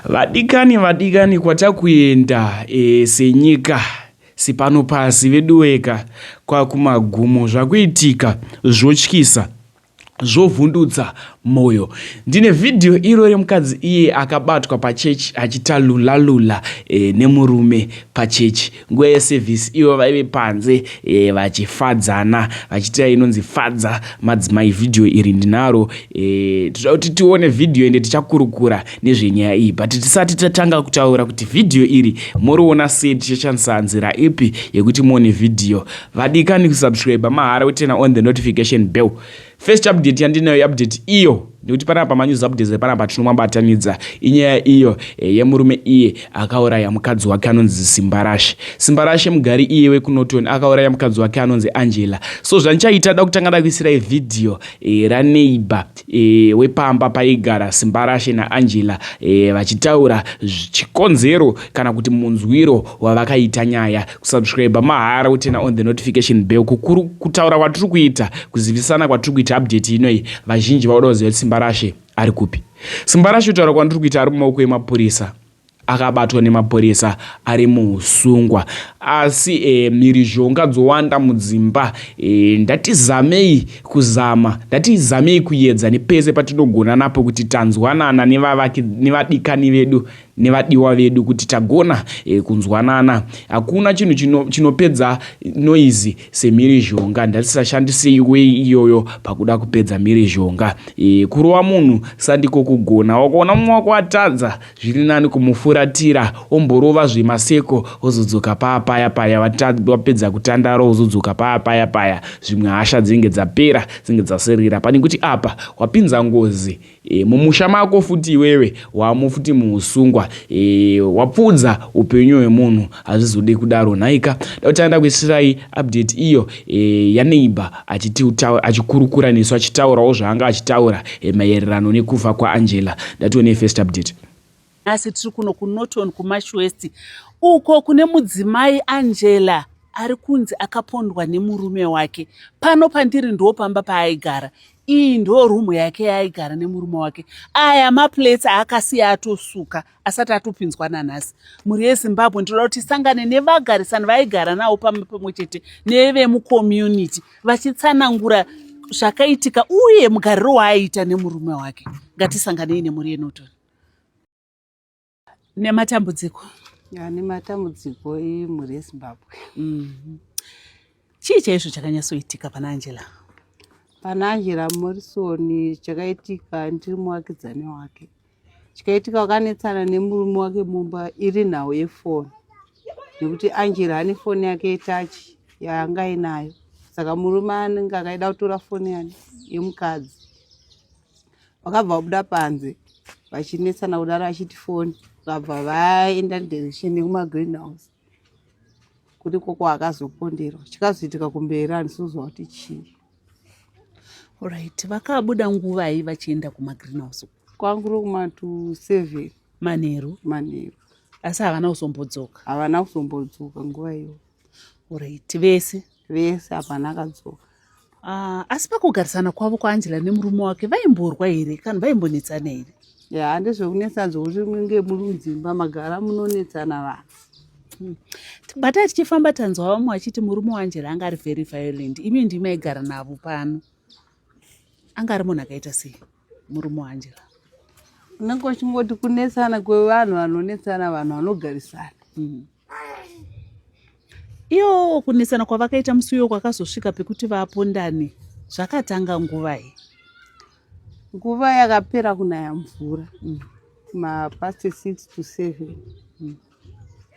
Vadikani kwatakuenda senyika sipano pasi vedu weka kwakumagumo zvakuitika zvotyisa zvovhundutsa moyo. Ndine video iro remukadzi iye akabatwa pachechi achitalula nemurume pachechi nguva yesevhisi. Ivo vaive panze vachifadzana vachita inonzi fadza madzimai. Video iri ndinaro, toda kuti tione video ende tichakurukura nezvenyaya iyi, but tisati tatanga kutaura kuti video iri muriona sei, tichashandisa nzira ipi yekuti muone video. Vadikani kusubscribe mahara utena on the notification bell. First update yandinayo update iyo nekuti panapa manews updates panapa tinomwabatanidza inyaya iyo yemurume iye akauraya mukadzi wake anonzi Simbarashe mugari iye wekunotoni akauraya mukadzi wake anonzi Angela. So zvanchaita da kutanga ndakuisirai video raneighbor wepamba paigara Simbarashe naAngela vachitaura chikonzero kana kuti munzwiro wavakaita nyaya. Kusubscribe mahara utena on the notification bell kutaura kwatiri kuita, kuzivisana kwatiri kuita update inoi. Vazhinji vaoda kuziva kuti Simbarashe ari kupi. Simbarashe utaura kwandiri kuita ari mumaoko emapurisa, akabatwa nemapurisa ari muusungwa. Asi mhirizhonga dzowanda mudzimba. Ndatizamei kuedza nepese patinogona napo kuti tanzwanana nevadikani vedu nevadiwa vedu, kuti tagona kunzwanana. Hakuna chinhu chinopedza noizi semhirizhonga. Ndatisashandise way iyoyo pakuda kupedza mhirizhonga. Kurova munhu sandiko kugona. Wakaona mumwe wako atadza, zviri nani kumufuratira omborova zvemaseko ozodzoka paya wapedza kutandara ozodzoka paya zvimwe hasha dzinge dzapera dzinge dzaserera. Pane kuti apa wapinza ngozi mumusha mako, futi iwewe wamo futi muusungwa, wapfudza upenyu hwemunhu. Hazvizode kudaro. Nhaika ndautanda kuisirai update iyo yaneighbor achikurukura nesu achitaurawo zvaanga achitaura maererano nekufa kwaAngela. Ndatione first update. Asi tiri kuno kuNorton kuMashwest uko kune mudzimai Angela ari kunzi akapondwa nemurume wake. Pano pandiri ndo pamba paaigara. Iyi ndo rumu yake yaaigara nemurume wake. Aya maplates aakasiya atosuka asati atopinzwa nanhasi. Muri yeZimbabwe ndinoda kuti sangane nevagarisani vaigara navo pamwe chete nevemucommunity vachitsanangura zvakaitika uye mugariro waaita nemurume wake. Ngatisanganei nemuri yeNorton. Nematambudziko nematambudziko emhuri yeZimbabwe. Chii chaizvo chakanyatsoitika pana Angela? Pana Angela Morrison chakaitika ndiri muvakidzani wake. Chikaitika wakanetsana nemurume wake mumba iri nhau yefoni, nekuti Angela ane foni yake yetachi yaanga ainayo. Saka murume anenge akaida kutora foni yemukadzi. Vakabva vabuda panze vachinetsana kudaro achiti foni, vakabva vaenda direction yekumagreenhouse kuti koko akazoponderwa. Chikazoitika kumberi handisozwa kuti chii. Alright, vakabuda nguvai vachienda kumagreenhouse? Kwanguri kumatu 7 manheru. Asi havana kuzombodzoka? Havana kuzombodzoka nguva iyo. Alright, vese hapana akadzoka. Asi pakugarisana kwavo kwaAngela nemurume wake vaimborwa here kana vaimbonetsana here? Ndezvekunetsana zvokuti munge muri mudzimba magara munonetsana vanhu. Bata tichifamba tanzwa vamwe vachiti murume waAngela anga ari very violent. Imi ndimi maigara navo pano. Anga ari munhu akaita sei murume waAngela? Unenge uchingoti kunetsana kwevanhu vanonetsana vanhu vanogarisana. Iyo kunetsana kwavakaita musi uyo kwakazosvika pekuti vapondane zvakatanga nguvai? Nguva yakapera kunaya mvura mapast 6 to 7.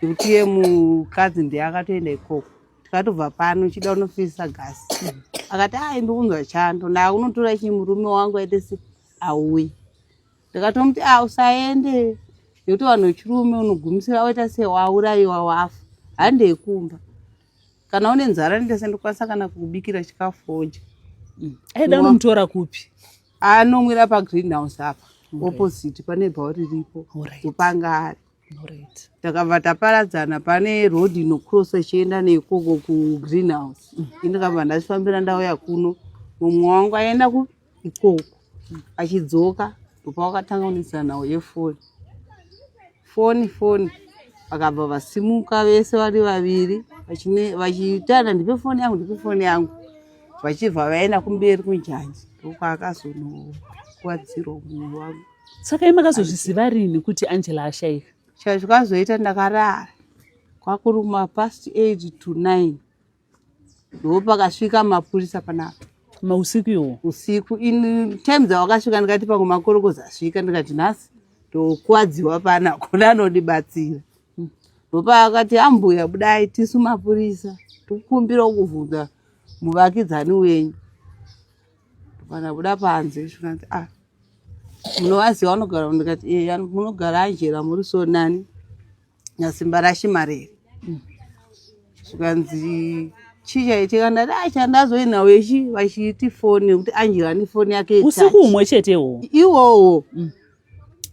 Nekuti iye mukadzi ndiye akatoenda ikoko. Tikatobva pano chida unofisa gasi. Akati ndiri kunzwa chando, ndakunotora chimurume wangu aite se auyi. Ndikatomuti usaende, nekuti vanhu vechirume unogumisira waita se waurayiwa wafa. Handei kumba. Kana une nzara ndese ndikwanisa kana kukubikira chikafu udye. Aida unomutora kupi? Anomwira pagreenhouse apa opposite pane bhawa riripo kupanga ari. Takabva taparadzana pane road inokrosa ichienda neikoko kugreenhouse. Ndikabva ndachifambira ndauya kuno, mumwe wangu aenda ikoko achidzoka ndopa wakatanga kunetsana nawo yefoni. foni vakabva vasimuka vese vari vaviri vachitana ndipe foni yangu vachibva vaenda kumberi kunjanji ndokwaakazonokuwadzirwa munhu wangu. Saka imakazozviziva rini kuti Angela ashayika? Chazvikazoita ndakarara kwakuri past 8 to 9 ndopakasvika mapurisa panapa mausiku iwo. Usiku time dzawakasvika ndikati pangu makorokoza asvika ndikati nhasi ndokuwadziwa pana kuna anondibatsira. Ndopa akati ambuya budai tisu mapurisa tokumbira kuvhunza muvakidzani wenyu. Pana buda panze zvikati munovaziva vanogara ndikati munogara Angela muri so nani nasimba raShimarere. Zvikanzi chichaitika ndati chandazoinawo ichi vachiti foni kuti Angela ane foni yake yetachi. Usiku umwe chetewo iwowo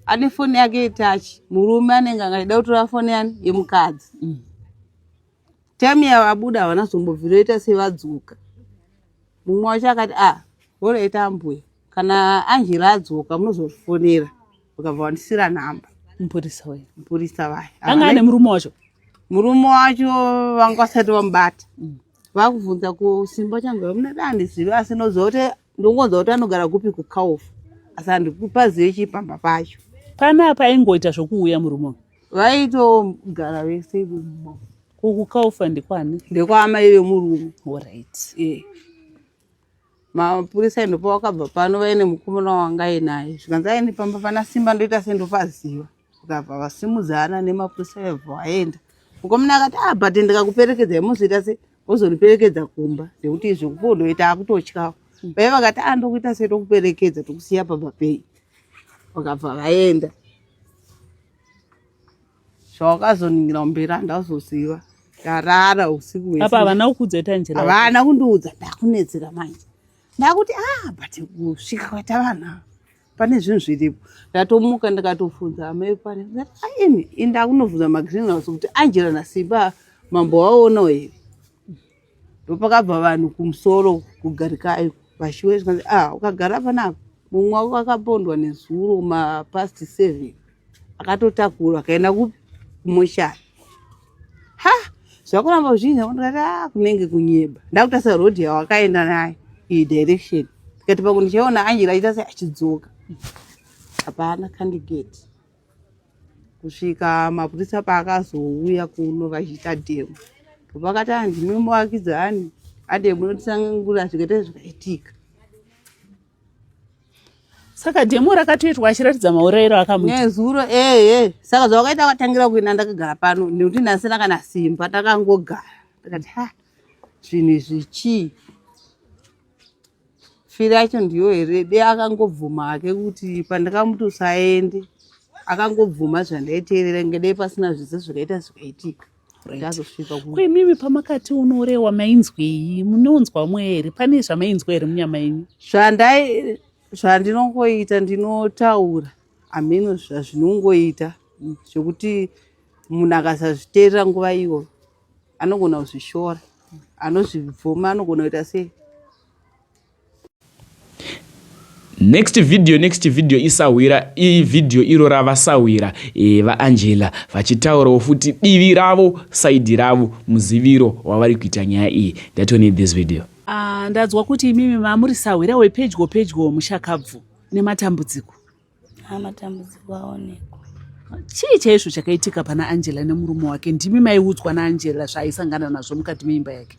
ane foni yake yetachi. Murume anenge angaida kutora foni yani yemukadzi. Time yavabuda havana zombobviroita sevadzoka. Mumwe wacho akati voraita ambuya kana Angela adzoka munozofonera ukabva wandisira nhamba. Mupurisa vaya anga ane murume wacho. Murume wacho vanga vasati vamubata vakubvunza kusimba changu muna handizivi asi ndongonzwa kuti anogara kupi kuKaufu asi handikupazive chipamba pacho. Panapa aingoita zvokuuya murume vaitogara vese mumo. kuKaufu ndikwani? Ndekwaamai vemurume. Alright. Mapurisa endopa wakabva pano vaine mukomana wanga ainaye zvikanzi aine pamba pana Simba ndoita sendopaziva ukabva vasimudzana nemapurisa vebva vaenda. Mukomana akati but ndikakuperekedza muzoita se wozoniperekedza kumba nekuti izvo kupondoita akutotyawo. Vai vakati ndokuita setokuperekedza tokusiya pamba pei. Vakabva vaenda. Zvawakazoningira kumberi handazoziva ndarara usiku hwese. Apa havana kukudza kuti Angela? Havana kundiudza ndakunetseka manje. Ndakuti but kusvika kwaita vanhu pane zvinhu zviripo. Ndatomuka ndikatofunza amai pane ndati inda kunovhunza magreenhouse kuti Angela naSimba mambo waonawo here. Ndopakabva vanhu kumusoro kugarikayo vashiwe zvikanzi ukagara panapa mumwe wako akapondwa nezuro past 7 akatotakurwa akaenda kupi kumoshari. Zvakuramba zvinhu ndikati kunenge kunyeba ndakutasa rodhi yawakaenda naye iyi direction tikati pakundichaona Angela aita seachidzoka hapana candidate kusvika mapurisa paakazouya kuno vachiita demo pakati handimwe muvakidzani ademo notisangura zvikaita zvakaitika. Saka demo rakatoitwa achiratidza maurayiro akamuita nezuro saka zvawakaita wakatangira kuenda ndakagara pano nekuti nhasi ndakana Simba takangogara ndikati zvinhu izvi chii. Firi yacho ndiyo here de akangobvuma hake kuti pandakamuti usaende akangobvuma zvandaiteerera ngedei pasina zvese zvakaita zvakaitika. Ndazosvika kwemimi pamakati unorewa mainzwei munonzwa mwe here pane zvamainzwa here munyama yenyu? Zvandinongoita ndinotaura ameno zvazvinongoita zvokuti munhu akasazviteerera nguva iyoyo anogona kuzvishora anozvibvuma anogona kuita sei. Next video isawira video iro ravasawira vaAngela vachitaurawo futi divi ravo saidi ravo muziviro wavari kuita nyaya iyi. Ndatoni this video. Ndadzwa kuti imimi mamuri sawira wepedyo mushakabvu nematambudziko. Matambudziko aonekwa. Chii chaizvo chakaitika pana Angela nemurume wake? Ndimi maiudzwa naAngela zvaaisangana nazvo mukati meimba yake?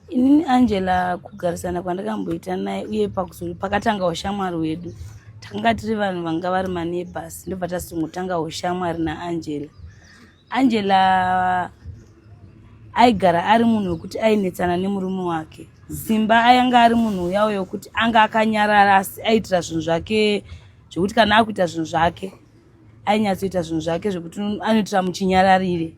Inini Angela kugarisana kwandakamboita naye uye pakatanga ushamwari hwedu takanga tiri vanhu vanga vari maneighbors ndobva tasingotanga ushamwari naAngela. Angela aigara ari munhu wekuti ainetsana nemurume wake. Simba ayanga ari munhu uyawo yokuti anga akanyarara asi aitira zvinhu zvake zvokuti kana akuita zvinhu zvake ainyatsoita zvinhu zvake zvokuti anoitira muchinyararire.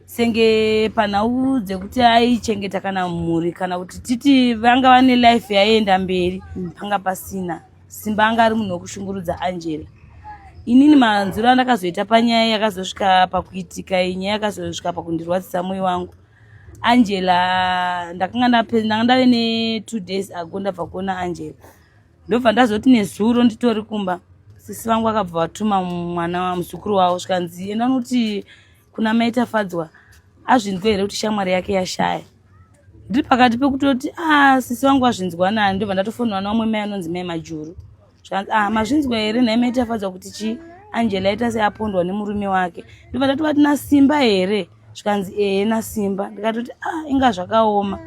Senge panhau dzekuti aichengeta kana mhuri kana kuti titi vanga vane life yaienda mberi panga pasina. Simba anga ari munhu wekushungurudza Angela. Inini manzuro andakazoita panyaya yakazosvika pakuitika inyaya yakazosvika pakundirwadzisa mwoyo wangu. Angela ndakanga ndave ne 2 days ago ndabva kuona Angela. Ndobva ndazoti nezuro nditori kumba sisi vangu vakabva vatuma mwana wa muzukuru wavo zvikanzi enda noti kuna mai Tafadzwa azvinzwa here kuti shamwari yake yashaya. Ndiri pakati pekutoti sisi vangu azvinzwa nani, ndobva ndatofonwa naumwe mai anonzi mai Majuru. Zvikanzi mazvinzwa here nai mai Tafadzwa kuti chi Angela aita seapondwa nemurume wake. Ndobva ndatobati nasimba here, zvikanzi nasimba. Ndikatoti inga zvakaoma.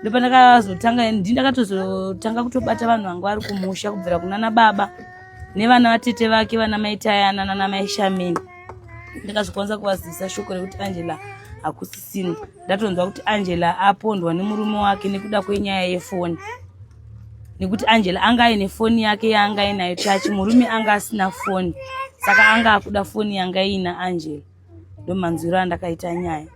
Ndobva ndakatozotanga kutobata vanhu vanga vari kumusha kubvira kunana baba nevana vatete vake vana mai Tayana nana mai Shamini. Ndikazokwanisa kuvazivisa shoko rekuti Angela hakusisina. Ndatonzwa kuti Angela apondwa nemurume wake nekuda kwenyaya yefoni. Nekuti Angela anga aine foni yake yaanga inayo chachi, murume anga asina foni. Saka anga akuda foni yanga ina Angela. Ndo manzuro andakaita nyaya.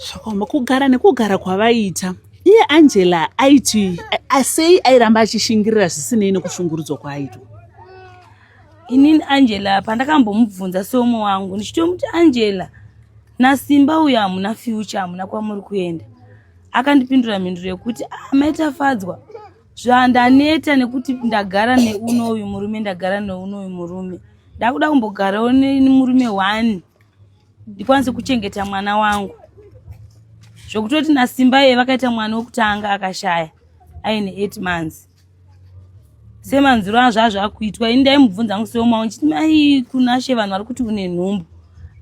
Zvakaoma kugara nekugara kwavaita. Iye Angela aiti sei airamba achishingirira zvisinei nekushungurudzwa kwaaitwa. Inini Angela pandakambomubvunza seumwe wangu ndichitomuti Angela nasimba uyu hamuna future, hamuna kwamuri kuenda. Akandipindura mhinduro yekuti mai Tafadzwa zvandaneta nekuti ndagara neunoyu murume ndagara neunoyu murume. Ndakuda kumbogarawo nemurume wani ndikwanise kuchengeta mwana wangu. Zvokutoti nasimba ye vakaita mwana wokutanga akashaya aine 8 months. Semanzuro azvazvo akuitwa indaimubvunza ngiseumwe wangu nchiti mai kuna she vanhu vari kuti une nhumbu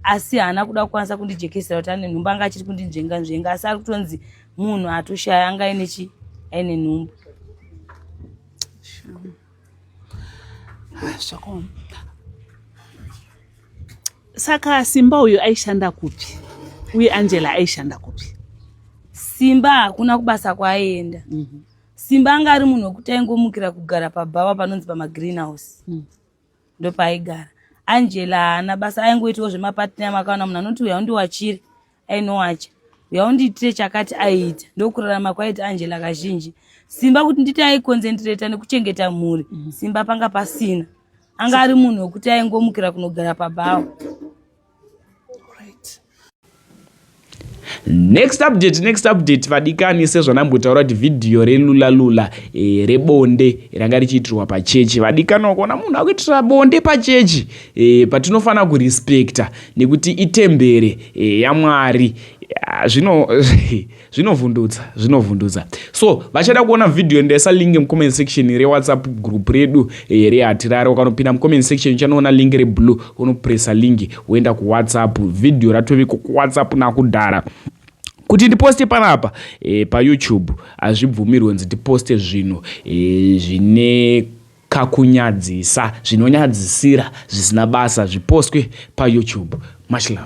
asi haana kuda kukwanisa kundijekesera kuti ane nhumbu, anga achiri kundinzvenga asi ari kutonzi munhu atoshaya anga aine nhumbu. Zvakaoma. Saka Simba uyu aishanda kupi uye Angela aishanda kupi? Simba hakuna kubasa kwaenda. Simba anga ari munhu wekuti aingomukira kugara pabhawa panonzi pamagreenhouse. Ndo paaigara. Angela haana basa, aingoitawo zvemapatinama akaona munhu anoti uya undiwachire ainowacha, uya undiitire chakati aiita. Ndokurarama kwaita Angela kazhinji. Simba kuti nditi aikonzentreta nekuchengeta mhuri, Simba panga pasina. Anga ari munhu wekuti aingomukira kunogara pabhawa. Next update vadikani sezvanambotaura kuti vhidhiyo relula rebonde ranga richiitirwa pachechi. Vadikani wakaona munhu akuitira bonde pachechi, patinofana kurespekta nekuti itembere yaMwari. Zvinovhundutsa. So vachada kuona vhidhiyo ndaisa link mucomment section reWhatsApp group redu reHatirare. Ukanopinda mucomment section uchanoona link reblue, unopressa link woenda kuWhatsApp. Vhidhiyo ratoviko kuWhatsApp nakudhara. Kuti ndiposte panapa paYouTube hazvibvumirwi kunzi ndiposte zvinhu zvine kakunyadzisa, zvinonyadzisira, zvisina basa zvipostwe paYouTube. Much love.